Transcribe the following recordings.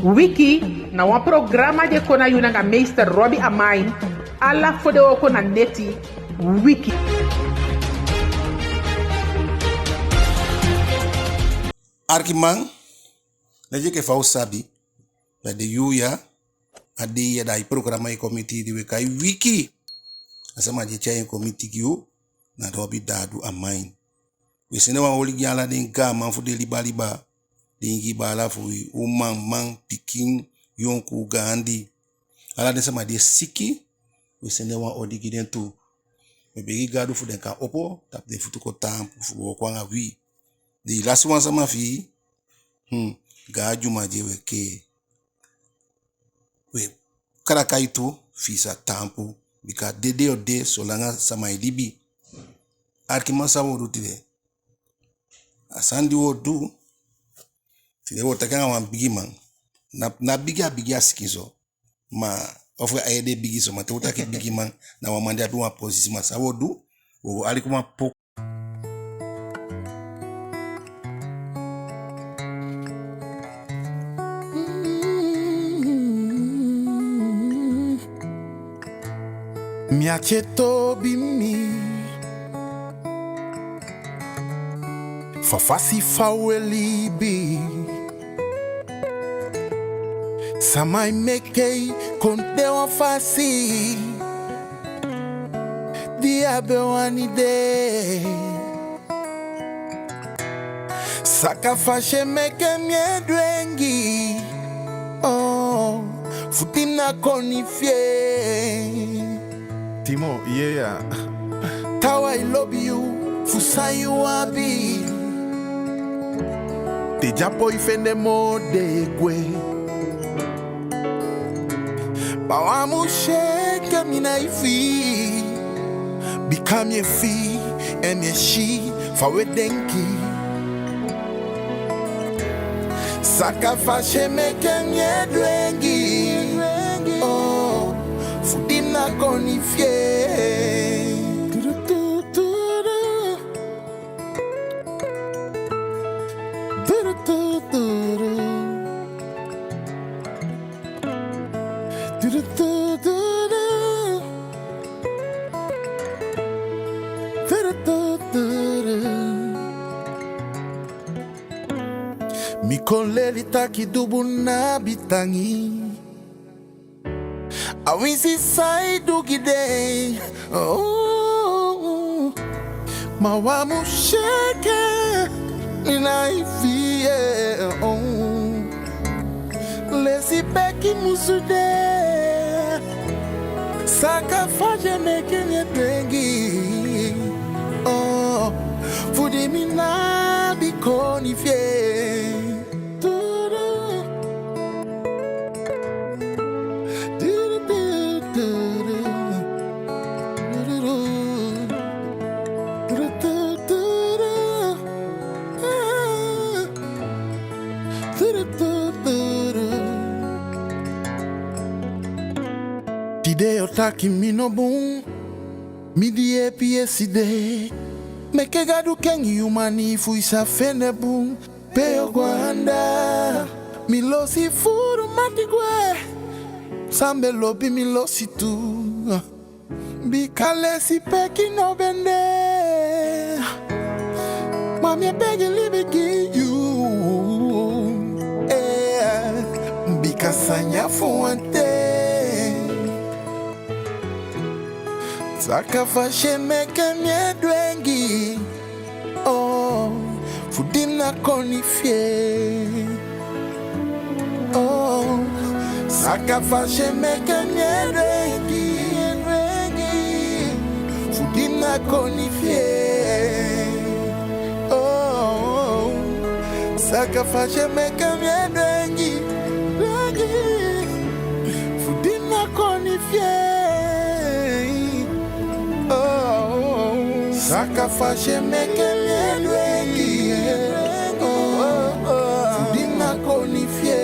Wiki na wan programa de kona yuna nga meester Robbie Amain. Alla fode oko na neti Wiki. Arkimang, na je ke fau sabi, da de yuya, adi ya da programa e komiti di wekai Wiki. Asama je chai komiti kiu na Robbie Dadu Amain. We sene wa oli gyala den ga man fu de liba dingi bala fu umang mang pikin yonku gandi. Ala de sama de siki, we sene wa odi giden tu. We begi gadu fu den ka opo, tap de futu ko tampu fu wakwanga wi. Di last one sama fi, ga juma je we ke. We karakaitu fisa tampu, bika dede o de solanga sama ilibi. Arkima sawo rutide. Asandi wo du, tine wo takanga wan bigi man. Na bigi skizo. Ma ofwe ayede bigi so, ma te wotake bigi man, na wamande adu wan posisi ma sawo du, wo alikuma pok. Miache tobi mi Fafasi faweli bi Samai mekei konte wafasi Diabe wani de Saka fashe meke miedwengi Oh Futina konifie Timo, yeah. Tawa I love you, fusayu wabi. Te japo ifende mode kwe. Bawa musheke mina ifi. Become ye fi, and ye she, fawe denki. Saka fashe meke nye dwengi. Oh. Fudina konifie Mikoleli taki dubu na bitangi Awisi saidu gide Oh Mawamu sheke Inaifie Oh Lesi peki musude Saka faje meke nye tengi Oh Fudi mina bikoni fie Tide otaki minobun Midi epieside Meke gadu kengi umani fuisa fenebun Peo guanda Milosi furu matigwe Sambe lobi milosi tu Bikale si peki no bende Mami begi libigi you Bikasanya fuante Saka fashe meke miedwengi Oh Fudina konifie Oh Saka fashe meke miedwengi Fudina konifie Oh Saka fashe meke miedwengi Fudina konifie Saka fashe meke miedwengi Fudina konifie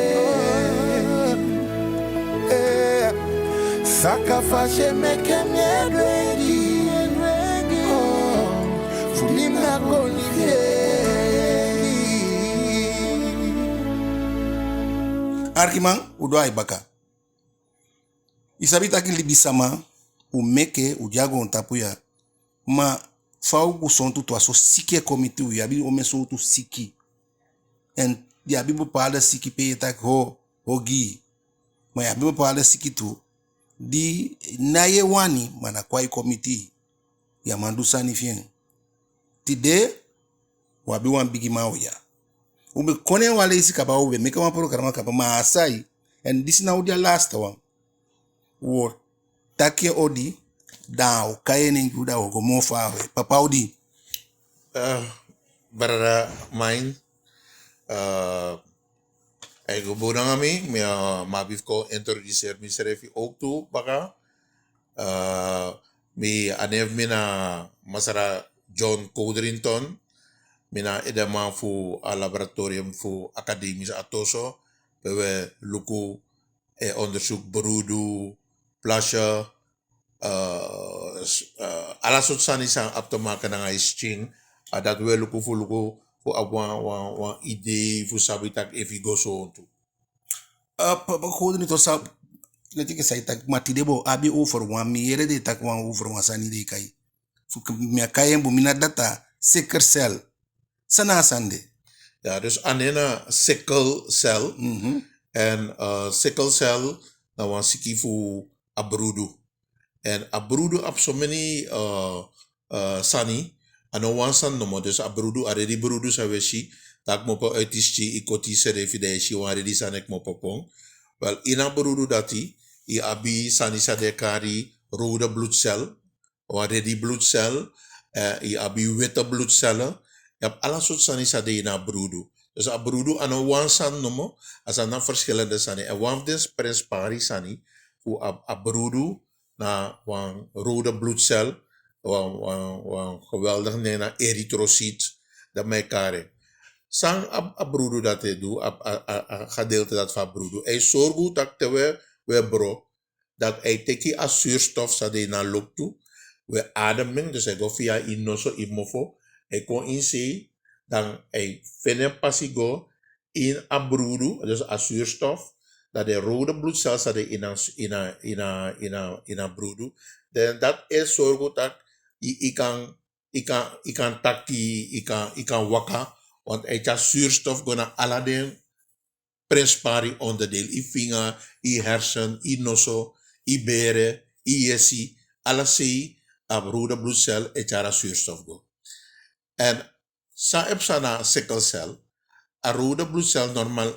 Saka fashe meke miedwengi Fudina konifie Arkiman, udo ai baka. Isabi taki libi sama, u meke, u jago on tapuya. Ma fau ku son tu aso siki komite u yabi o meso tu siki. En yabi bepaalde siki pe tak hogi. Ma yabi bepaalde siki tu di naye wani mana kwai komite. Ya mandu sani fien. Tide wabi wan bigi mawya. Ube kone wale isi kaba ube meka wan programa kaba ma asai. En disi na udia last one. Wo take odi da o kayene guda o go mo fawe. Papa odi. Barara mine. Ik geboren aan mij, maar ik ko introduceer mezelf ook toe, baka. Mi anev mina masara John Codrington. Mina edema fu a laboratorium fu academisch atoso. We luku onderzoek beroedu, plasje, alla soort sanisa op te maken na isching. Dat we luku fu wan idee fu sabitak efigo so tu. Papa kode ni to sa leti ke sai tak matidebo abi over wan mi yere de tak wan over wan sani de kai. Fu mi akayen bu mina data sicker cell. Sana sande. Ja, dus anena sickle cell. En sickle cell na wan siki fu abrudu. En abrudu ap so many sani. Ano wan san nomo. Dus abrudu aredi brudu sa weshi. Tak mopo uitischi ikoti serefi de shi wan aredi sanek mopo pong. Wel ina brudu dati i abi sani sa dekari rode bloedcel. Wan aredi bloedcel. I abi witte bloedcellen. Je hebt alle soort sani sa de ina brudu. Dus a brudu ano wan san nomo. As aan verschillende sani. En wan des prenspari sani. Fu a brudu na wan rode bloedcel. Wan geweldig na erythrocyt. Dat mij kare. Sang a brudu dat hij doet. A gedeelte dat van brudu. Hij zorgt dat we bro. Dat hij teki a zuurstof sa de na loopt toe. We ademen. Dus hij go via inoso imofo. Hij kon inzien. Dan hij vindt pasigo in a brudu. Dus a zuurstof. Dat de rode bloedcel sa de in a brudu. Dan dat is zorgt dat I kan taki, I kan waka, want hij heeft zuurstof gona alle den prespari onderdeel. I vinger, I hersen, I noso, I beren, I yesi, alles zie op rode bloedcel heeft zuurstof go. En sa heb na sickle cell, a rode bloedcel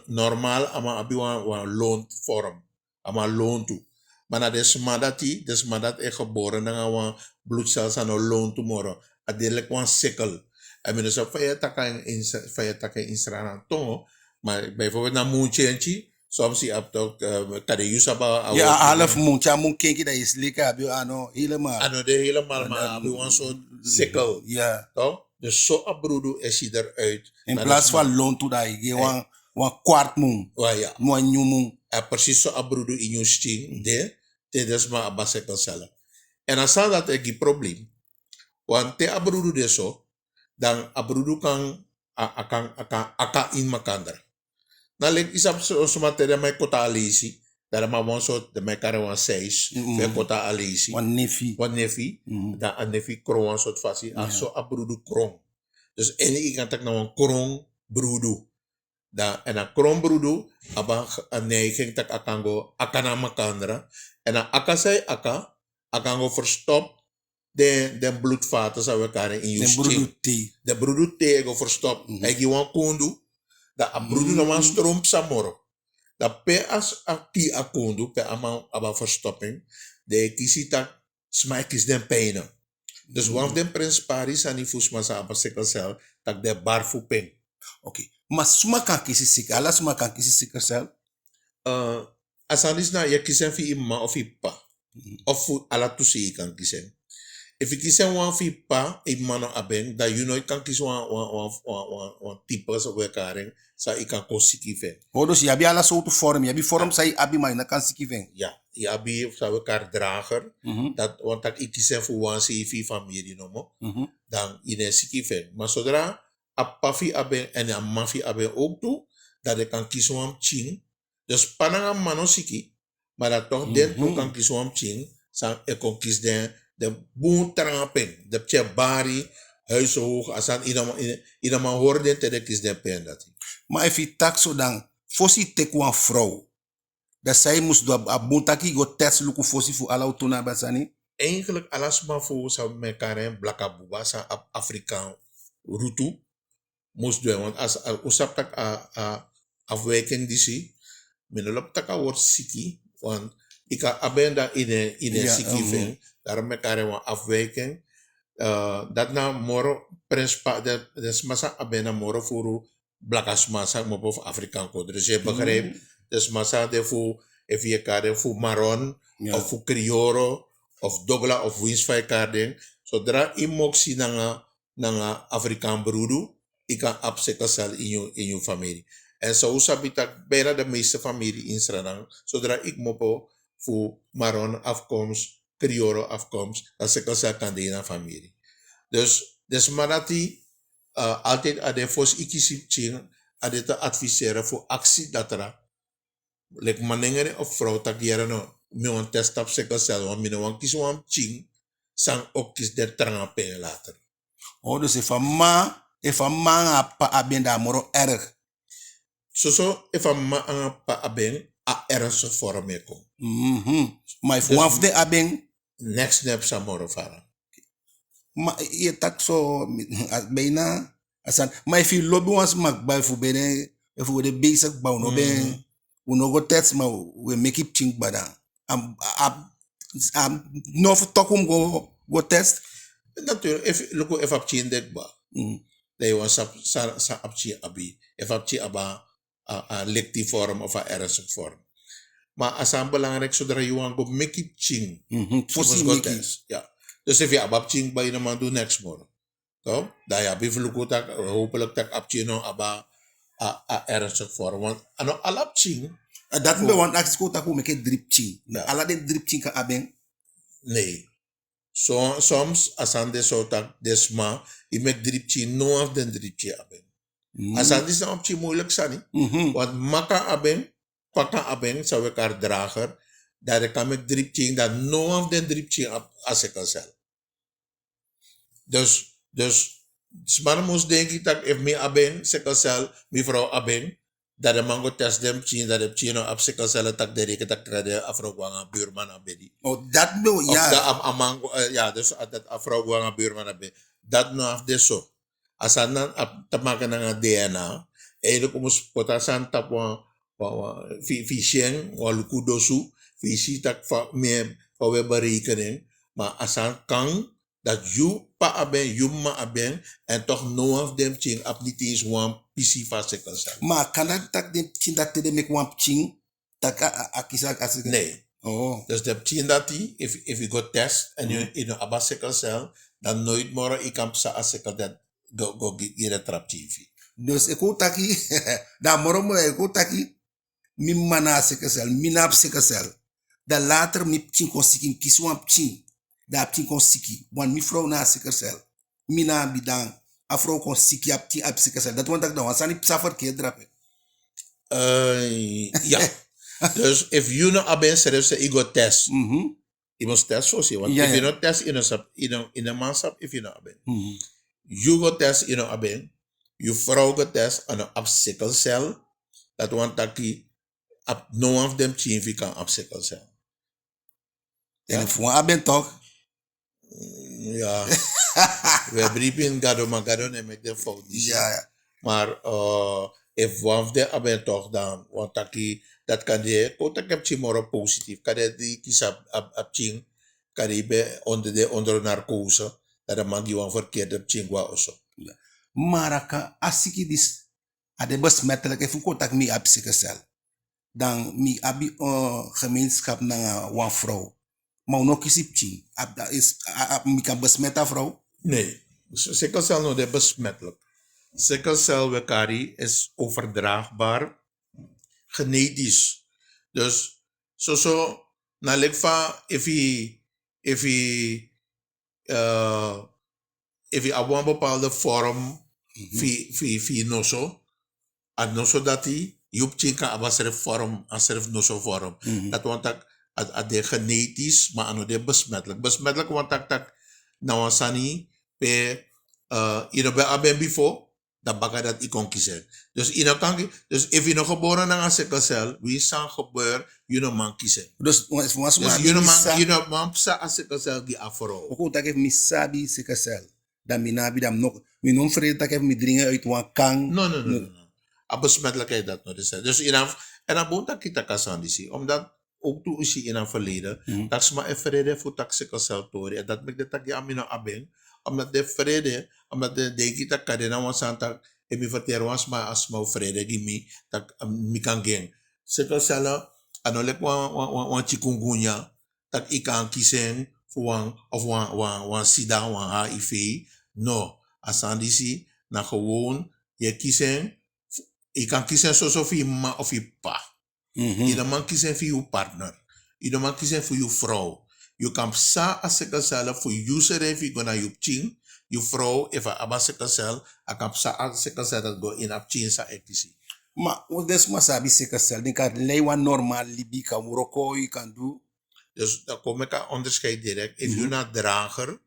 normaal ama abi wan loont vorm, ama loontu. Maar na desmadat is geboren dan wan bloedcel sa no loon tomorrow. Adelek wan sickle. I mean, so faya taka in srana tongo. Maar bijvoorbeeld na moenchenchi, soms zie je toch kade yusa ba. Ja, half moencha moen kenki dat is lekker abi ano helemaal. Ano de helemaal maar abi wan soort sickle. Ja. Toch? Dus zo abroedu is hij eruit. In plaats van loon toe dat je wan kwart moen. Ja. Moen nieuw moen. Precies zo abroedu in je sting de. Dit maar abba sickle cellen. En als dat is een probleem. Want te abrudu de zo, dan abrudu kan aka in makandra. Dan lijkt is op zo'n materie met kota alisi. Dat maar one soort de mekare wan 6. Met kota alisi. Wan nefi. Wan nefi. Dan een nefi kron wan soort fasi. En zo abrudu kron. Dus en kan tak na wan kron brudu. En een kron brudu, abang een neiging tak akango akana makandra. En dan akasai akango verstop de bloedvaten zou elkaar in je sting. De broedu thee go verstop. Hij gewoon kondu. Dat a broedu na wan stroom samoro. Dat pe as akti a kondu pe ama aba verstopping. De kisita smaak is den pijnen. Dus wan den prins Paris aan die fusma sa aba sickle cell tak de barfu ping. Oké. Maar suma kan kisi sickle. Alla suma kan kisi sickle cell. Asanis na je kisen fi ima of ipa. Of ala tusi kan kisen. If je kisen wan fi pa, ima no abeng, da you know je kan kisen wan types of elkaar. Sa ik kan kosiki ven. Oh, dus je hebt alla soorten vorm. Je hebt vorm sa je abi maar je kan siki ven. Ja, je abi sa elkaar drager. Want dat ik kisen voor wan si familie no mo. Dan ine siki ven. Maar zodra a pafi abeng en a mafi abeng ook toe, dat je kan kisen wan ching. Dus pananga manosiki, maar dat toch den to kan kiswam ching, sang e kon kis den, de boon trangapeng, de tje bari, huishoog, asan ina man hoor den te de kis den pen dat. Maar if je tak zo dan, fossi tek wan vrouw. Dat zij moest doen, a bontaki go test luku fossi fu ala utuna basani. Eigenlijk alles maar voor zou mekaren blakabuba sa Afrikaan rutu moest doen, want als usap tak afwijking disi, minulop tak wordt siki, want ik abenda in een siki ving, daarom mekaren wan afwijking. Dat na moro prespa, dat is massa abenda moro voor blakas massa mo of Afrikaan kodre. Dus je begrijpt, dus massa de voor if je kade voor maron of voor crioro of dogla of winsfai karding. Zodra imoksi nanga Afrikaan broedu, ik kan absekasal in je familie. En zo sabitak bijna de meeste familie in Sranang. Zodra ik mopo voor maron afkomst, crioro afkomst, dan sekasal kan de in familie. Dus manati altijd ade fos ikisip ching ade te adviseren voor actie dat er like manengere of vrouw tak jere no mi wan test op sekasal wan mi no wan kis wan ching sang ook kis der tranga pen later. Oh, dus if a man a abenda moro erg. So if a ma ang pa abeng a ernstig vorm kom. Maar if one of the abeng, Next nep sa moro fara. maar je tak zo bijna. Maar if you lobby once mag bij voor benen, if we de basic bouw no ben, we no go test maar we make it chink badan. No for talk go test. Natuurlijk, if ap chin dek ba, they want sa ap chi abi. If ap chi aba a lecti vorm of a ernstig vorm. Maar as ang belangrijk zodra je want go make it ching. Fossi go make it. test. Ja. Dus if je abab ching ba je naman do next morning. Toch? Daar ja, bivluko tak, hopelijk tak ap chi no aba a ernstig vorm. Want ano alap ching, Dat be want ask ko tak make it drip ching. Ja. Ala den drip ching ka abeng. nee. Soms asande so tak desma, je met drip ching, no af den drip ching abeng. Asande is na op ching moeilijk sani. Want maka abeng, paka abeng, sa wekar drager, daar kan ik drip ching, dat no af den drip ching as ik al. Dus maar moest denk ik dat if me abeng, sekasel, mevrouw abeng, dat de mango test dem ching, dat de ching no ab sekasel tak de reke tak krede afrogwanga buurman abedi. Oh, dat be Of ja. dat amango, ja, dus dat afrogwanga buurman abedi. Dat no af de so. Asan nan te maken ng DNA, eigenlijk omus potasan tap fi siyeng wa lukudosu, fi si tak fa me fa we berekening, maar asan kang dat you pa aben, you ma aben, en toch no of them ching ap niet eens one PC vast kan zijn. Maar kan dat tak den ching dat te de make one ching? Tak akisa as. Nee. Oh. Dus de ching dat die, if you go test en you know aba sickle cell, dan nooit more ik kan sa asikel dat go get trap TV. Dus ik hoor taki, da moro ik hoor taki, mi mana sekasel, mi nap sekasel. Da later mi ching kon siki, kiswan ching, da ching kon siki, wan mi vrouw na sekasel, mi na bidang, afro kon siki ap ching ap sekasel. Dat want ik dan, wasani psafer ke drape. Ja. Dus if you know aben seref se igo test. Je moet test zo zien, want Ja, if ja. you not test in a mansap, if you know aben. You go test in a aben, you vrouw go test aan een sickle cell, dat want taki no of them chin kan op sickle cell. En if one aben toch, Ja. We briepen gado maar gado ne met de fout. ja. Maar if one of them aben toch dan, want taki dat kan je, ook dat heb je more positief. Kan je die kies op ching, kan je be onder narcose, dat de man die een verkeerde ching wa also. Maraka asiki dis ade besmettelijk even contact mi ap sekasel. Dan mi abi gemeenschap na wan vrouw. Maar no kisip ching. Is mi kan besmetta vrouw. Nee, sickle cell no de besmettelijk. Sickle cell wekari is overdraagbaar, genetisch. Dus zo na lekfa if je een bepaalde vorm fi noso, ad noso dati Yup chinka abasref vorm, asref no so vorm. Dat want at de genetisch, maar ano de besmettelijk. Besmettelijk want tak nawasani pe ino be aben before, dan baka dat ikon kiezen. Dus ino kan dus if je nog geboren na een sikkelcel, wie zijn gebeur, je no man kiezen. Dus was Dus je no man psa a sikkelcel gi afro. ook dat ik misabi sikasel. Dan minabi dan nog. Mi non vrede dat ik mi dringen uit wan kang. No. A besmettelijkheid dat no. Dus en dan boont dat kita kasan disi. Omdat ook toen is in het verleden, dat is maar een vrede voor dat sikkelcel tori. En dat maakt dat ik amino abeng. Omdat de vrede, omdat de kita kadena wan santa, en mi verteren was maar als maar vrede gimi, dat mi kan gen. Sikkelcel, anolek wan chikungunya, dat ik kan kiezen voor wan sida, wan HIV. No, asan disi, na gewoon, je kiezen, je kan kiezen zoals je ma of je pa. Je dan man kiezen voor je partner. Je dan man kiezen voor je vrouw. Je kan sa a sikkelcel voor je seref, je kan naar je ching. Je vrouw, even aba sikkelcel, a kan sa a sikkelcel dat go in a ching sa ekisi. Maar wat des maar sabi sikasel. Dan kan leiwa normaal libi kan woroko je kan doen. Dus dan kom ik aan onderscheid direct. If je na drager,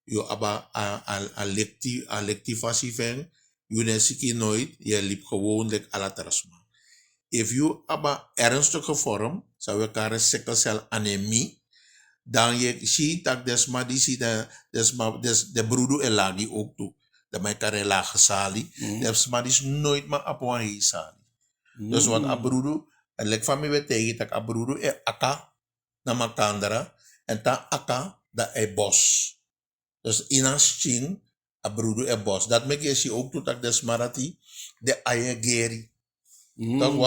je aba a lectivatie veng, je ne siki nooit, je liep gewoon like alatrasma. If you aba ernstige vorm, zou we kare sikkelcel anemie, dan je ziet dat desma die ziet de broedu elagi ook toe. Dat mij kare lage sali, desma die is nooit maar apwan hei sali. Dus wat abrudu, en lek van mij tegen dat abrudu aka na makandara, en ta aka da bos. Dus inas ching abrudu bos. Dat maak je zie ook toe dat desmarati de ayegeri. Dan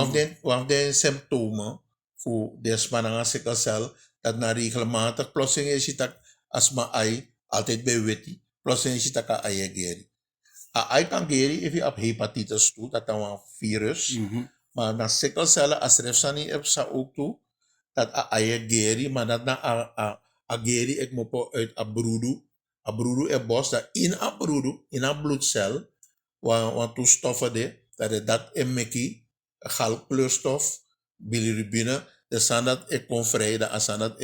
wat de symptomen voor desma na sikkelcel, dat na regelmatig plotseling is het dat asma ai altijd bij weti. Plotseling is het dat ka ayegeri. A ai kan geri if je op hepatitis toe, dat dan een virus. Maar na sikkelcellen, als refsani epsa ook toe, dat a ayegeri, maar dat na a geri ik mopo uit abrudu. Abrudu bos, dat in abrudu, in a bloedcel, want toe stoffen de, dat emeki, galkleurstof, bilirubine, de sandat ik kon vrij, dat asandat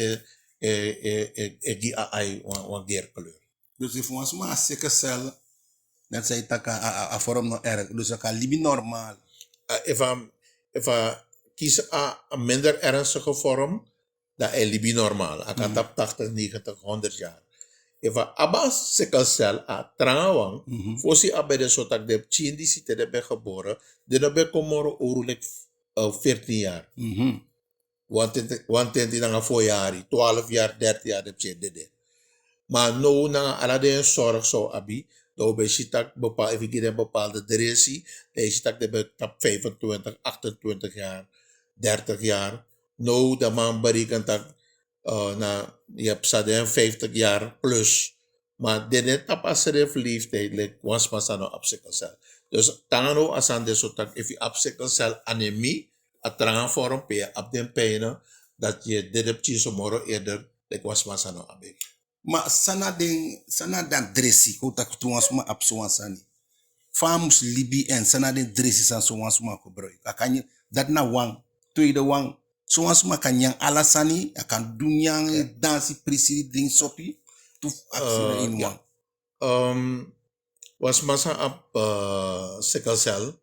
gi ai wan geerkleur. Dus if was maar sikasel, dan zei taka a vorm no erg. Dus dat kan libi normaal. If kies a minder ernstige vorm, dan is libi normaal. Ik kan tap 80, 90, 100 jaar. If a sikkelcel a trouwang, fosi a bij de sotak de chin die zitten de ben geboren, de ben komoro oorlijk 14 jaar. Want die dan 4 jaar, 12 jaar, 13 jaar de chin de. Maar nou na ala de zorg zo abi, dan ben je tak bepaald, even een bepaalde directie, dan is tak de ben tap 25, 28 jaar, 30 jaar. Nou de man berekent dat je hebt zade 50 jaar plus. Maar de net tap as ref leeftijd, like was maar sano op sikkelcel. Dus tano asan de so tak, if je op sikkelcel anemie, a transform pe op den pijnen, dat je de reptje zo moro eerder, like was maar sano abe. Maar sana dan dressi, hoe dat toen was maar op zo'n sani. Famus libi en sana den dressi san zo'n maar gebruik. Akan je dat na wang, tweede wang, zo'n maar kan yang alasani, akan doen yang dansi presi ding sopi, tu actie in wang. Was masa op sikkelcel,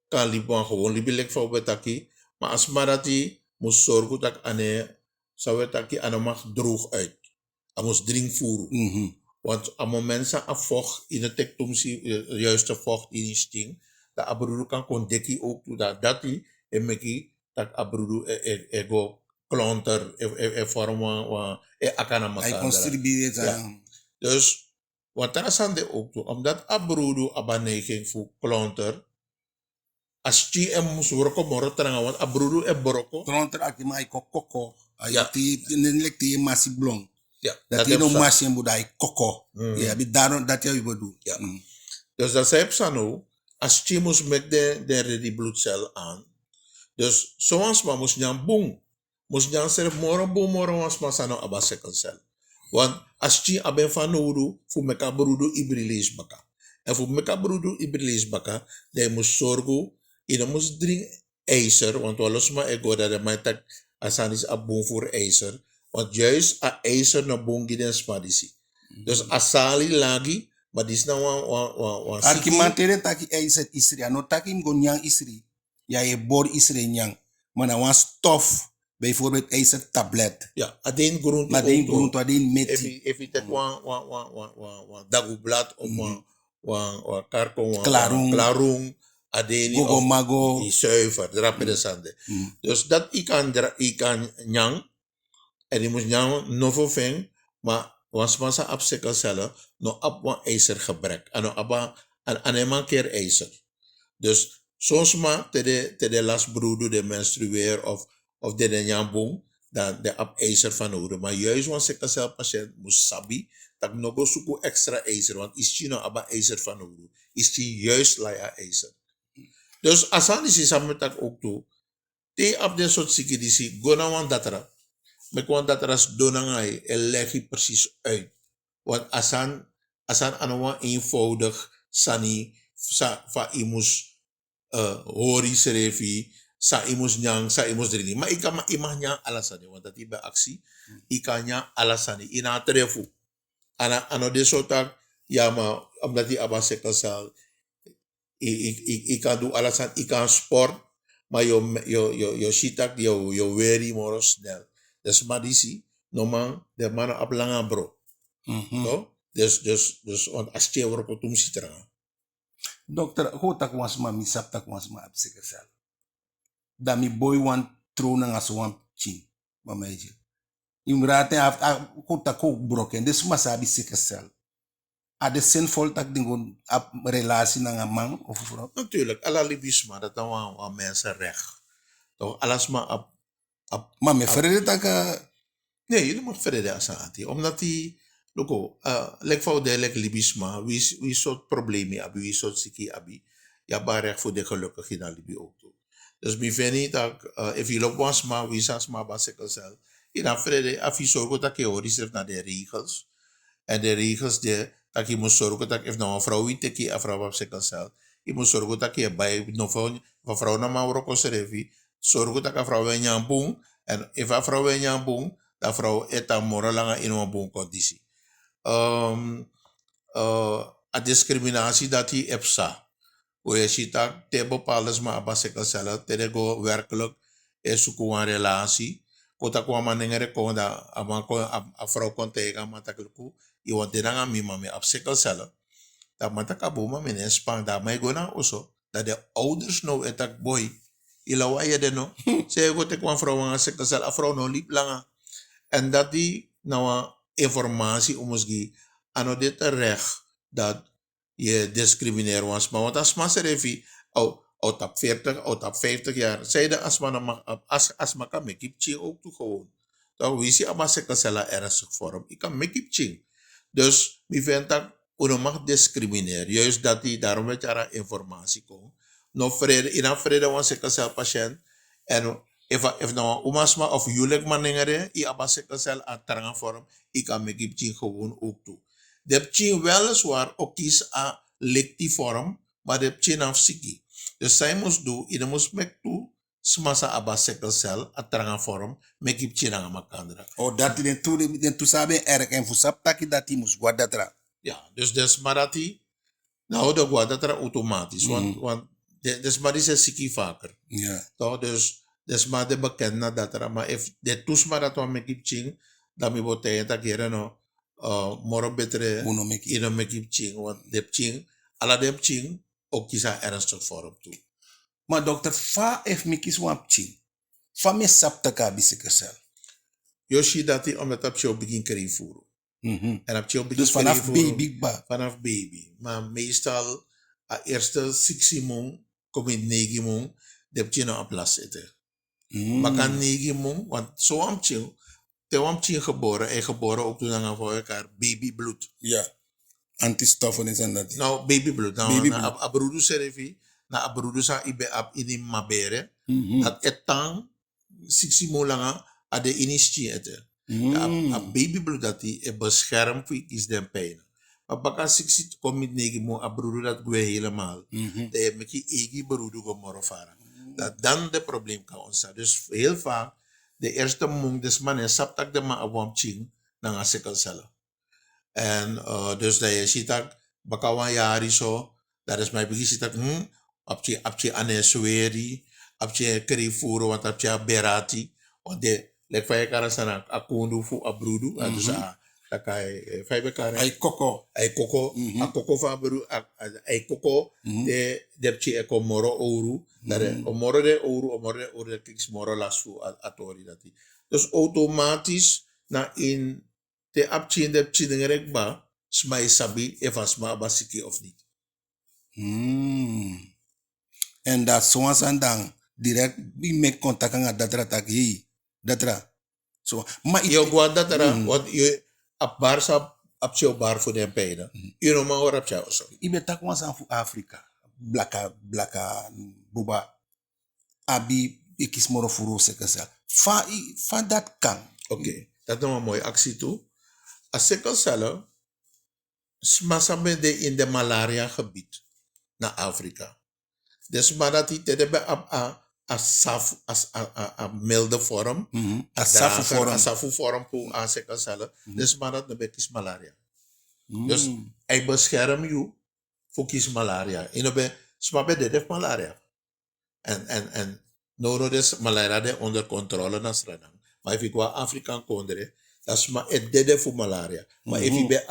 kan liban gewoon libi voor betaki, maar als marati moest zorgen dat ane zou het dat je mag droog uit. Hij moest drinkvoeren. Want op moment dat je vocht in de tektomsie, de juiste vocht in je sting, dat abrudu kan kondeki ook toe dat hij en meki dat abrudu ego klonter vormen akana makandara. Hij contribueert aan. Dus wat daar zijn de ook toe, omdat abrudu abaneging voor klonter. Als je moest werken morgen terang, want abrudu boroko. Klonter akima koko. Ayati nelekti masi blong. Ja, dat je no masi en budai koko. Ja, bi daarom dat je bedoelt. Ja. Dus dat zei Psano, als je moest met de bloedcel aan. Dus zoals maar moest je een boom. Moest je een zelf morgen was maar sano abasekkelcel. Want als je aben van nodu, voor meka broedu ibrilis baka. En voor meka broedu ibrilis baka, dat je moet zorgen, je moet drinken ijzer, want we los maar ego dat de mij tak asan is abon voor ijzer, want juist a ijzer na bongi den smadisi. Dus asali lagi, maar dit is nou een Arkimantere taki ijzer isri. Ano taki mgon nyang isri. Ja, je bor isri nyang. Maar na wan stof. Bijvoorbeeld ijzer tablet. ja, adeen grond. Maar die grond, adeen meti. If you take one dagublad of one karkon, klarung, adeni Gogo of mago. die zuiver, drapen de sande. Dus dat ik kan nyang, en die moet nyang novo veng, maar was massa absekel cellen, no ab wan ijzer gebrek. Ano aba, an een keer ijzer. Dus soms maar te de las broedu, de menstrueer of de nyambong, dan de ab ijzer van nodig. Maar juist want sikkelcel patiënt moet sabi, dat nog go zoeken extra ijzer, want is chino aba ijzer van nodig. Is chi juist laya ijzer. Dus asan is samen tak ook toe, te ab de soort zieke die zie, go na wan datara. Met wan dataras donangai, leg je precies uit. Want asan anawa eenvoudig sani fa imus hori serefi sa imus nyang sa imus drinking. Maar ik kan maar imah nyang alasani, want dat ibe actie. Ik kan nyang alasani ina trefu. Ano de sotak ja maar omdat die aba sekasal ik kan doen alasan, ik kan sport, maar yo shitak yo weri moro snel. Dus madisi, normaal, de mannen op lange bro. No? Dus, want als je wordt op citra. Dokter, ho tak was ma misap tak was ma absekasal. Da mi boy wan trona nga so wan chin. Mama eje. Imrate ho tak ko broken. Des ma sabi sekasal. A de sinvol tak dingon ap relatie na nga man of vrouw. Natuurlijk, alla libisma, dat dan wel mensen recht. Toch, alles maar op. Maar me verder tak Nee, je mag verder asati. Omdat die, loko, lek voor de lek libisma, wie soort problemen hebben, wie soort ziki hebben, ja, maar recht voor de gelukkig in alibi ook toe. Dus mi veni dat, if je loopt was maar, wie zas maar basekelsel, je dan verder, af je zorgen dat je hoort naar de regels. En de regels, dat je moet zorgen dat if nou een vrouw weet dat je een vrouw basekelsel, je moet zorgen dat je bij, nog een vrouw naar Marokko serevi, zorgen dat een vrouw een jambong, en if een vrouw een jambong, dat vrouw eta moralanga in een bon conditie. A discriminatie dat die EPSA. Hoe je ziet dat te bepaalde maar abasekal zelf, te go werkelijk is zoeken een relatie. Kota kwa manengere ko da a vrouw kon tegen matakluku. Je want dit aan mij maar me abasekal zelf. Dat matakabuma men spang dat mij go na oso. Dat de ouders nou etak boy. Ilawa je de no. Zeg go te kwa vrouw aan abasekal zelf. A vrouw no liep langa. En dat die nou informatie om ons geven aan dit recht dat je discrimineert was. Maar want als man zegt, op 40, op 50 jaar, zei de als man kan make it ook toe gewoon. Dan wie zie je sekasela ernstig vorm. Ik kan make it ching. Dus mi vindt dat je mag discrimineren. Juist dat die daarom met jara informatie komt. No vrede, in een vrede was sekasel patiënt. En if nou umasma of jullie manengere, i abasekasel aan trangen vorm, ik kan me gipchin gewoon ook toe. De pchin weliswaar ook kies aan lectie vorm, maar de pchin af siki. Dus zij moest doen, je moest mek toe, smasa abasekasel aan trangen vorm, me gipchin aan makandra. Oh, dat die tu sabe erg en fusap taki dat die moest guardatra. Ja, dus desmarati, nou de guardatra automatisch, want desmarati is siki vaker. Ja. Toch, dus maar de bekend na dat er, maar if de toesma dat we met ching, dan mi bote dat keren no, moro betere Uno make it. ino met ching, want de ching, ala de ching, ook kisa ernstig vorm toe. Maar dokter, fa ef mi kis wan chin. Fa me sap taka bisekasal. Yoshi dat hij omdat op jou begin kring voeren. En op jou begin Dus vanaf baby ba. Vanaf baby. Maar meestal, a eerste 6 mong, kom in 9 mong, de ching op plaats zitten. Maar kan 9 mong, want zo am ching, te am ching geboren, en geboren ook toen aan voor elkaar babybloed. Ja. Antistoffen is en dat. Nou, babybloed. Nou, Babybloed. na abrudu serevi, na abrudu sa ibe ap ini mabere, dat etang 6 mong langa, ade inisti ete. A babybloed dat die beschermt is den pijn. baka 60 commit negi mo abrudo dat gue helemaal. De meki egi berudo go morofara. Dat dan de probleem kan ontstaan. Dus heel vaak, de eerste mong des mannen saptak de ma awam ching na nga sikkelcellen. En dus dat je ziet dat bakawan jari zo, dat is mijn begin ziet dat apje anesweri, apje krifuro, want apje berati, want de lek van je karasana akundu fu abrudu, dus dat kan je vijf karen. Ay koko. Ay koko, a koko fa abrudu, ay koko, de depje eko moro ouro, dat moro de ouro, dat kiks moro las fu atori dati. Dus automatisch na in de apje in de pchidingerek ba, smai sabi, even sma basiki of niet. En dat zoals aan dan direct we make contact aan datra tak hi datra. So maar Yo gua datara, wat je ap bar sa apje bar voor de pena. You know maar hoor apje also. ibe tak was aan voor Afrika. Blaka buba abi ikis moro furu sekasal. Fa dat kan. Oké, dat is een mooie actie toe. Als sikkelcellen, smasabe de in de malaria gebied naar Afrika. Dus maar dat die te a milde vorm, a safu vorm voor aan sikkelcellen. Dus maar dat de kies malaria. Dus hij beschermt je voor kies malaria. Inobe smabe de def malaria. En no des malaria de onder controle na sranang. Maar if ik wa Afrikaan kondre, dat is maar het dede voor malaria. Maar if ik bij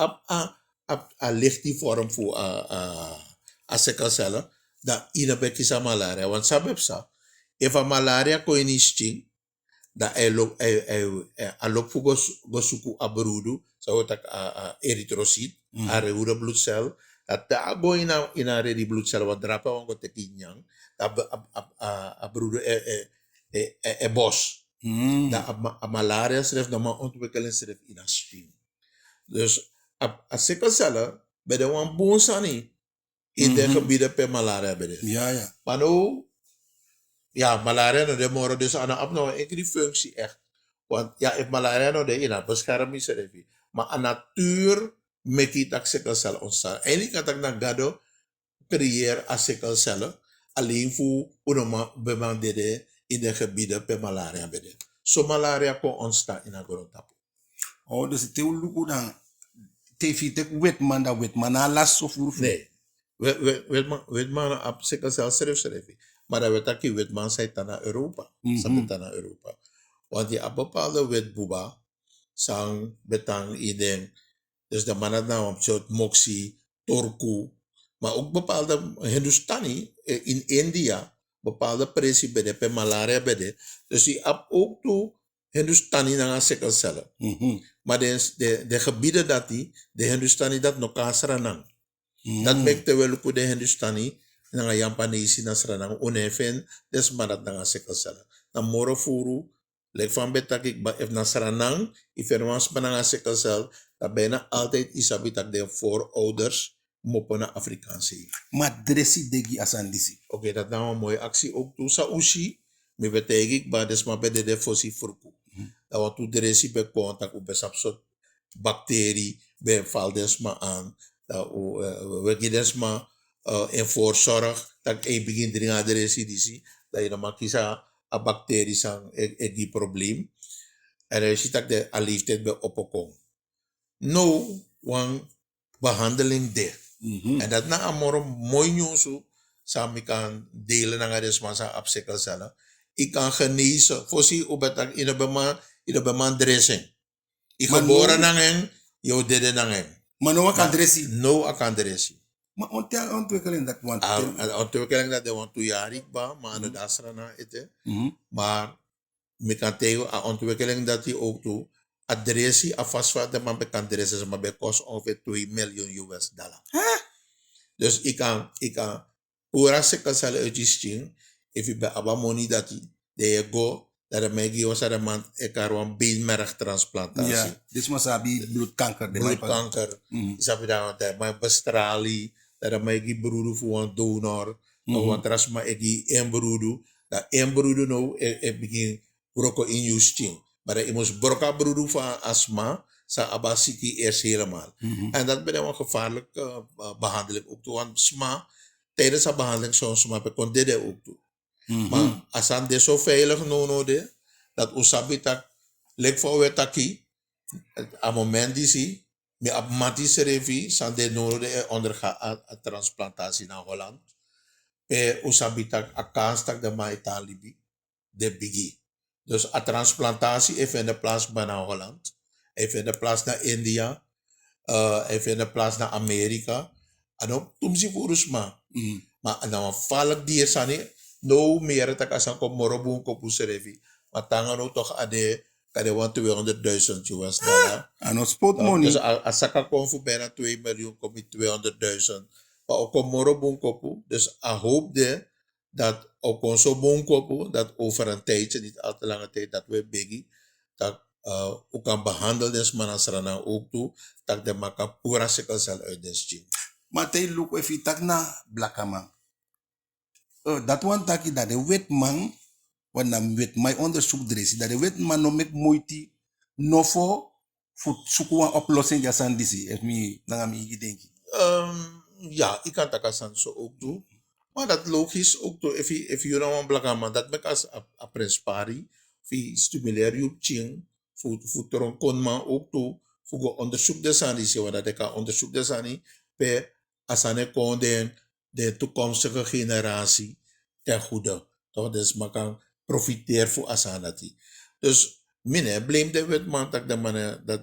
a lichte vorm voor a sikkelcellen, dan inobe kies a malaria. Want sabep sa, if a malaria ko inisting, da a lop voor gosuku abrudu, so tak erythrocyte, a reude bloedcel, dat da go in a ready bloedcel wat drapa want go tekinyang, abrudu bos. Da a malaria schrijft dan maar ontwikkeling schrijft in a spin. Dus a sikkelcellen bij de wan boonsani in de gebieden per malaria bij de. Ja. Maar nou, ja, malaria no de moro dus aan op nou een functie echt. Want ja, if malaria no de in a bescherming schrijft. Maar a natuur make it a sikkelcel ontstaan. Eigenlijk kan ik dan gado creëer a sikkelcellen alleen voor unoma bemandede in de gebieden per malaria bede. So malaria kon ontstaan in agrontapo. Oh, dus het heel luku dan tefitek wetman na las of furu. Nee. Wetman op sikkelcel schrijf. Maar dat weet ik wetman zei naar Europa. Sabi naar Europa. Want die op bepaalde wetbuba sang betang iden. Dus de mannen nou op soort moxie, torku. Maar ook bepaalde Hindustani in India. Bepaalde pressie bij de malaria bij de. Dus die ap ook toe Hindustani naar sikkelcellen. Maar de gebieden dat die, de Hindustani dat nog kan sranang. Dat maakt wel ook de Hindustani naar Japanese naar sranang. Onefen, des maar dat naar sikkelcellen. Na moro furu, lek van betak ik ba if na sranang, if er was naar sikkelcel, dat bijna altijd isabi dat de voorouders moppen naar Afrikaanse. Maar dressi degi asandisi. Oké, dat nou een mooie actie ook toe. Sa ushi, me betek ik, maar des maar bij de fosi furku. Dat wat toe de resi bij contact, op besap soort bacterie, bij val des maar aan. Dat we gaan des maar in voorzorg, dat je begint drinken de resi die dat je dan maar kies a bacterie zijn, die probleem. En je ziet dat de leeftijd bij opkomt. Nou, een behandeling daar. En dat na amor mooi nieuws samen kan delen naar de smasa op sikkelcellen. Ik kan genezen. Voorzie op het in de beman dressing. Ik geboren naar hen, jou dede naar hen. Maar no kan dressi. No kan dressing. Maar ontwikkeling dat want. Ontwikkeling dat de want 2 jaar ik ba, maar aan de dasra na eten. Maar me kan tegen ontwikkeling dat die ook toe. Adressie afvast wat de man kan dressen, maar bij kost ongeveer $2 million. Dus ik kan ora sikkelcellen uitjistien, if je bij abamoni dat je go, dat de megi was dat man een beenmergtransplantatie. Ja, dit was sabi bloedkanker. Bloedkanker, isabi daar maar bestraling, dat de megi broeder voor een donor, want er is maar een broeder, dat een broeder nou begin broko in je stien. Maar je moest broka broeder van astma, Sa abasiki eerst helemaal. En dat ben een gevaarlijke behandeling ook toe. Want sma, tijdens de behandeling zo'n sma, kon dit ook toe. Maar als aan dit zo veilig no de, dat usabi tak, lek voor we taki, a moment die zie, me ab matische revi, san de no de onderga a transplantatie naar Holland. Pe usabi tak a kans tak de ma Italië de bigi. Dus a transplantatie even in de plaats naar Holland, even in de plaats naar India, even in de plaats naar Amerika. En ook toen ze voor ons maar. Maar nou valk dier sani, no meer tak asan ko morobun ko puserevi. Maar tangan no toch ade kade want $200,000. Ano spot money. Dus asaka kon voor bijna 2 miljoen kom je 200,000. Maar ook om morobun kopu. Dus I hope de dat ook onze bonkopu, dat over een tijdje, niet al te lange tijd, dat we biggie, dat ook kan behandelen des manasrana ook toe, dat de maka pura sikkelcel uit des gym. Maar te look if you tak na blaka man. Dat one taki dat de wet man, wanneer wet my onderzoek dresi, dat de wet man no make moeite, no voor zoeken een oplossing die aan disi. If me, dan ga ik denken. Ja, ik kan dat als zo ook doen. Maar dat logisch ook toe, if you nou een blaka man, dat mek als a prespari, fi stimuleer je ching, voor tron kon man ook toe, voor onderzoek desani, zie wat dat ik kan onderzoek desani, pe asane kon de toekomstige generatie ten goede. Toch? Dus man kan profiteren voor asanati. Dus mine, blame de wetman dat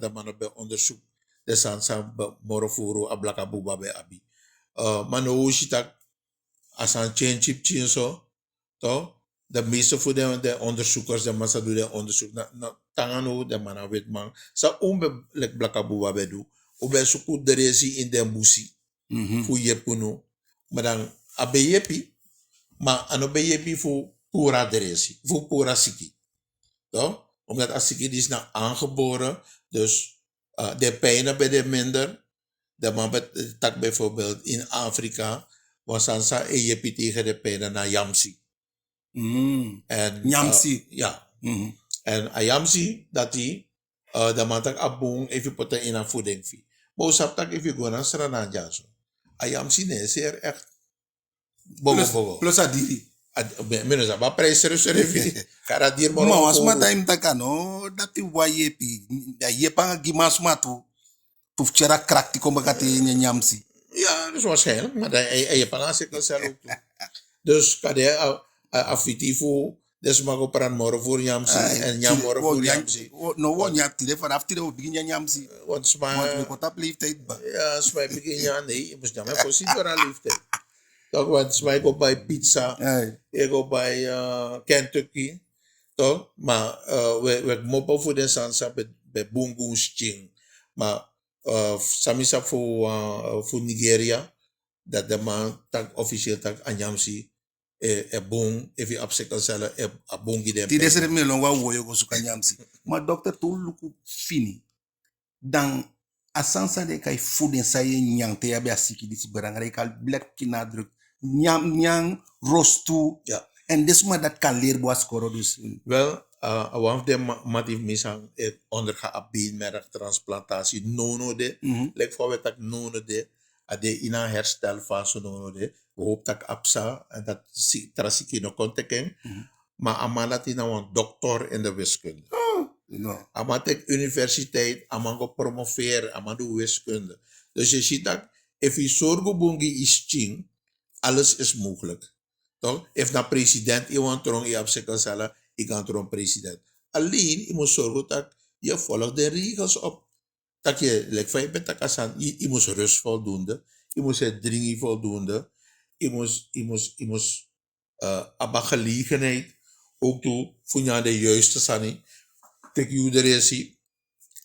de mannen bij onderzoek desan sa morofuru ablaka buba bij abi. Maar nou is dat asan chip zo, toch? De meeste voor de onderzoekers, de massa doen de onderzoek. Na tangano de mannen wetman. Sa umbe lek blaka buba bij doen. Ube suku de resi in de busi. Voor je puno. Maar dan abeyepi, maar anobeyepi voor pura deresi, voor pura siki. Toch? Omdat als siki is nou aangeboren, dus de pijnen bij de minder. De man met tak bijvoorbeeld in Afrika, was dan sa eyepi tegen de pijnen naar Yamsi. En Yamsi. Ja. En Ayamsi, dat die, de man tak abong even poten in een voeding. Maar usap tak even gewoon naar Srananja zo. Ayamsi ne, zeer echt. Plus adiri. Menos a prijs reserve. Cara dir Maar als maar time taka no, dat die wayepi, je panga gimas matu, tuf chera krakti komba kati nyamsi. Ja, dus waarschijnlijk, maar je panga zeker zelf ook toe. Dus kade afitifu, dus mag op een morgen voor Yamsi en jam morgen voor Yamsi. No, wo nyap tide vanaf tide wo begin nyamsi. Want sma, Want we kota leeftijd ba. ja, sma begin ja, nee, je moest jammer voorzien door een leeftijd. Toch, want sma ik go bij pizza, ik go bij Kentucky, toch? Maar we moppen voor de sansa bij bungus ching. Maar samisa voor Nigeria, dat de man tak officieel tak anyamsi bong even absekel sala bongi dem. Tide sere me long wa wo yo go suka nyamsi. Maar dokter to luku fini. Dan asansa de kai food sa ye nyang te ya be asiki disi berangare kal black kinadruk. Nyang rostu. Ja. En desma dat kan leer boas koro dus. Wel, one of them matif misang onderga a beenmerg transplantatie nono de. Lek voor we tak nono de. Ade ina herstelfase nono de. We hoop dat APSA en dat trasiki no konteken. Maar amanat ina een dokter in de wiskunde. Amatek universiteit, amango promoveren, amando wiskunde. Dus je ziet dat, if je zorgo bungi is ching, alles is mogelijk. Toch? If na president, je want trong, je hebt zeker ik kan trong president. Alleen, je moet zorgen dat je volgt de regels op. Dat je, like van je bent takasan, je moet rust voldoende, je moet het drinken voldoende, je moet abba gelegenheid ook toe, voor je de juiste sani, tek je de resi.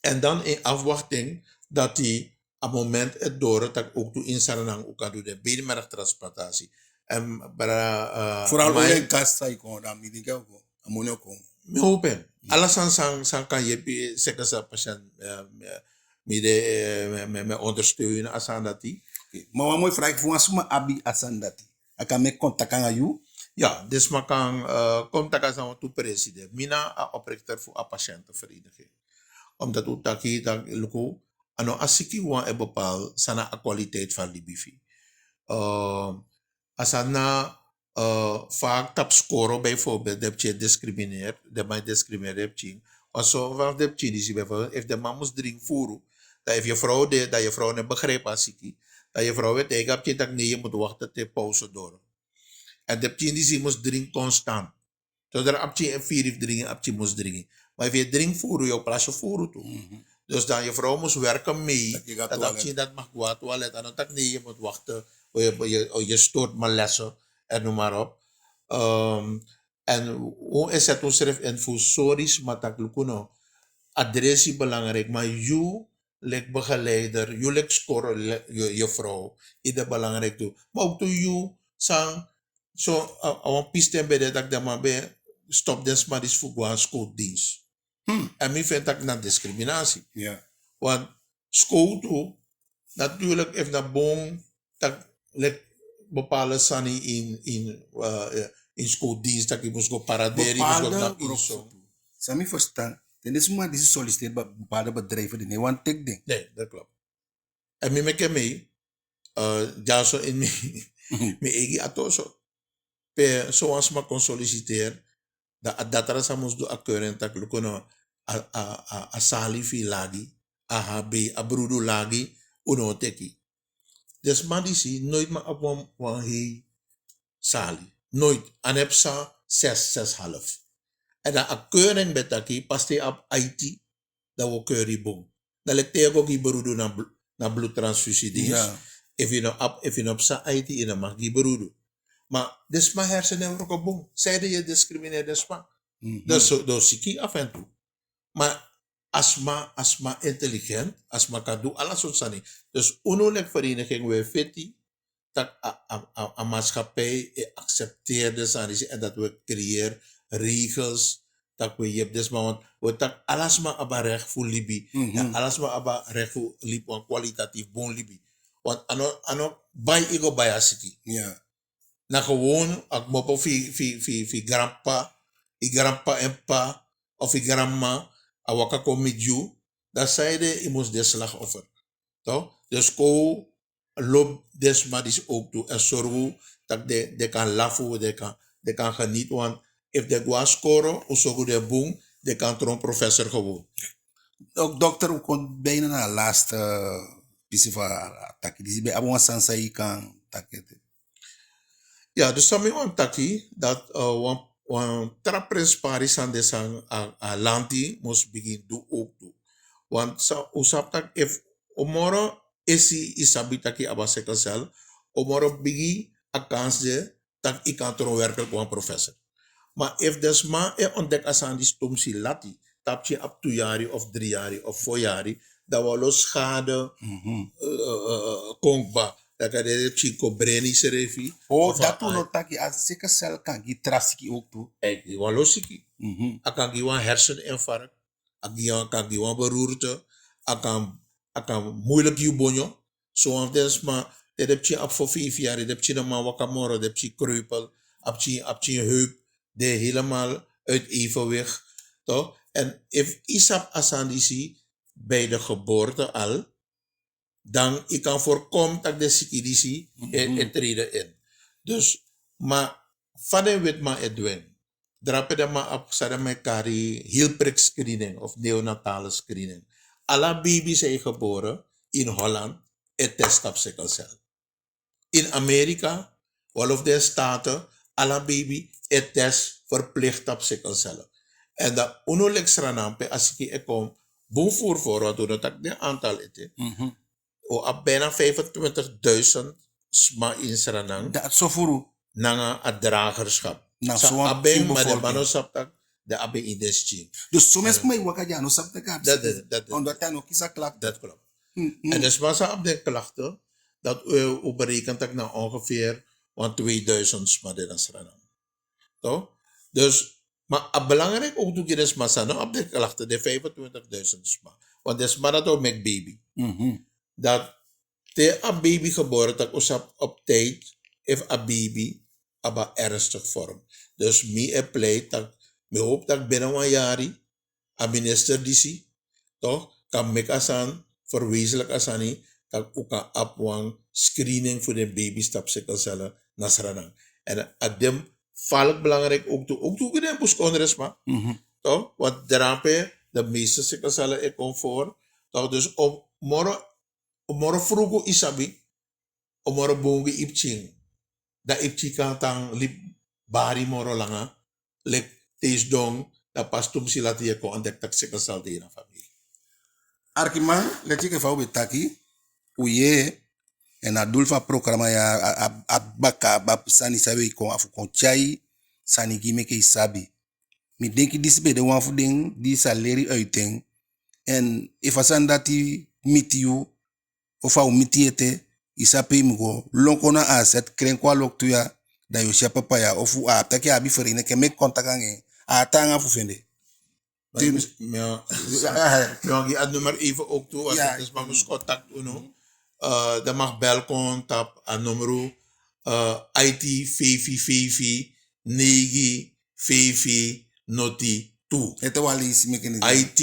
En dan in afwachting dat die op het moment het door dat ook toe in Saranang ook kan doen de beenmergtransplantatie. En vooral ook in kast kon dan mi denk ook amonio kon. Me hopen. Alles san kan je zeker sa patiënt me ondersteunen als aan dat die. Maar wat mooi vraag voor asuma abi asandati. Aka me contact aan you. Ja, dus maar kan contact aan toe president. Mina a oprichter voor a patiëntenvereniging. Omdat u taki tak luko, ano asiki wan e bepaal sana a kwaliteit van die bifi. Asana vaak tap scoren bijvoorbeeld, dat je discrimineert, dat mij discrimineert heb je. Want zo van de Chinese bijvoorbeeld, if de man moest drinken voeren, dat if je vrouw deed, dat je vrouw niet begrijpt als ik, dat je vrouw weet, ik heb je dat nee, je moet wachten tot pauze door. En de Chinese moest drinken constant. Zodra ab je een 4 drinken, ab je moest drinken. Maar if je drinkt voeren, je plaats je voeren toe. Dus dan je vrouw moest werken mee, dat ab je dat mag qua toilet, en dan nee, je moet wachten, je stoort maar lessen, en noem maar op. En hoe is het ons schrijft in voor sorry's, maar dat lukuno. Adres is belangrijk, maar you, like begeleider, you like scoren je vrouw, is belangrijk toe. Maar ook toe you, sang, zo, een piste bij dat ik maar bij stop des maar is voor gewoon schooldienst. En ik vind dat een discriminatie. Yeah. Want school toe, natuurlijk heeft dat boom, dat bepaalde sani in schooldienst, dat je moest go paraderen, je moest go naar inzo. Sami verstaan. Dan is maar die solliciteert bij bepaalde bedrijven die niet want tek ding. Nee, dat klopt. En ik heb mee, ja zo in mijn eigen atoso. Zoals maar kon solliciteren, dat er zijn moest doen akkeuren, dat lukono a salifi lagi, a habi, a brudu lagi, uno teki. Dus man die zie nooit maar op een hei sali. Nooit. En heb ze 6,5. En dan een keuring betaki, pas die op IT, dat we keuring boom. Dan lijkt hij ook die beroepen naar bloedtransfusiedienst. Ja. If je op zijn IT in dan mag die beroepen. Maar dus mijn hersenen ook op boom. Zeiden je discrimineert dus maar. Dus zie ik af en toe. Maar asma intelligent, asma kan doen alles wat zijn. Dus onnodig vereniging we fiti dat een maatschappij accepteert en dat we creëren regels dat we je dus maar want we tak alles maar aba recht voor libi ja alles maar aba recht voor libi want kwalitatief bon libi want ano bij ego bij asiki Ja. na gewoon ak mopo fi grandpa en pa of fi grandma awaka komidju dat zeiden je moest de slachtoffer toch dus ko loop des maar is ook toe en zorgen dat de kan lachen de kan genieten want if de gwa scoren of zo de boom de kan tron professor gewoon Ook dokter, we kon bijna naar de laatste piece van attack. Die bij Abu Sansai kan takken. ja dus dan want taki dat wan trapres paris aan de sang a lanti mos begin do ook do want sa usap tak if omoro esi isabitaki abaseka sel omoro bigi a kans de tak ik kan tron werken gewoon professor. Maar if des ma ontdek asan die stom si lati, tap je op 2 jaar of 3 jaar of 4 jaar, dat we los schade konkba. Dat kan de chico breni serefi. Oh, dat toen nog taki als zeker cel kan die trafiki ook toe. Die wan losiki. Akan die wan herseninfarct. Akan die wan beroerte. Akan moeilijk je bonjo. Zo des ma, dat heb je op voor 5 jaar, dat heb je dan maar wakamoro, dat heb je kreupel, heb je heup. De helemaal uit evenwicht. Toch? En if isap asandisi bij de geboorte al, dan ik kan voorkomen dat de sikidisi treden in. Dus, maar van de wet maar edwin. Drapen de maar op, sadam met kari, heel prik screening of neonatale screening. Alle baby's zijn geboren in Holland, het test op sikkelcel. In Amerika, all of de staten, alle baby, het test verplicht op sikkelcellen. En dat onolextra nampe, als ik kom, boem voor wat doen dat de aantal eten. O bijna 25.000 sma in Suriname. Dat is zo voor Nanga a dragerschap. Na Sa zo'n abeng maar de bevolking. manosap tak de abe in deschi. Dus soms mij wakker ja, no sap te kaap. Dat Omdat hij nog kiezen klak. dat klopt. En dus was op de klachten dat u berekent dat na ongeveer 2000 sma in Suriname. Toch? Dus, maar belangrijk ook doe je dus massa op de klachten, de 25.000 sma. Want de sma dat ook met baby. Dat de een baby geboren, dat usap op tijd, if a baby, aba ernstig vorm. Dus me pleit, dat me hoop dat binnen een jaar, a minister die zie, toch? Kan mek asan, verwezenlijk asani, kan ook een apwang screening voor de babystap sikkelcellen nasranang. En adem valk belangrijk ook toe gedem bus onresma. Toch? Want daarmee de meeste sikkelcellen er komt voor. Toch? Dus om moro frugo isabi, om moro bongi ipching. Da ipchi kan tang lip bari moro langa, lip tees dong, da pas tum silati je kon ontdekt dat sikkelcel de na familie. Arkiman, let je even op taki, uye, en adulfa programa ya abaka bab sani sabe kon afu kon chai sani gime ke isabi. Mi denki dispe de wan fu ding di saleri uiting en if asan dati miti you of au miti ete isape mi go lonkona aset kren kwa lok tuya da yo sha papa ya ofu a taki abi ferine ke me kontakange a tanga fu fende. Ja, het nummer even ook toe, als het is maar moest contact doen. Dan mag belkon tap aan nummer IT 55 9 noti 2. Ete wali isi mekeni. IT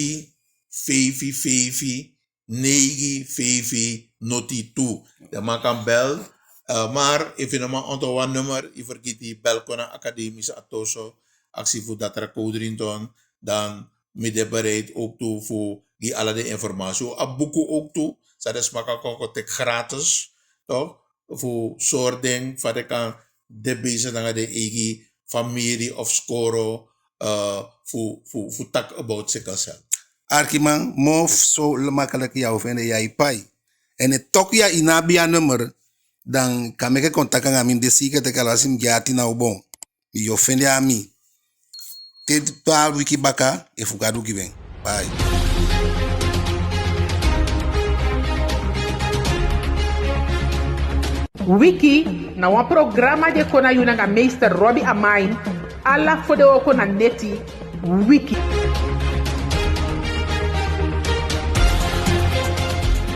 55 9 noti 2. Dan mag kan bel. Maar if je nog maar onto one nummer, je vergeet die belkon academische atoso actie voor dat er code erin toon, dan midden bereid ook toe voor die alle de informatie. A boeken ook toe. Dat is maar kan gratis, toch? Voor soort ding, van de kan de bezig dan de eigen familie of score voor tak about sikkelcel. Arkiman, mof zo makkelijk jou vinden jij pai. En het tokja inabia nummer, dan kan ik contact aan mijn desieke te kalasim jati na ubon. Je vindt aan mij. Dit paar wiki baka, e fugadu given. Bye. Wiki na wan programa de kona yunanga meester Robbie Amain. Alla fode oko na neti. Wiki.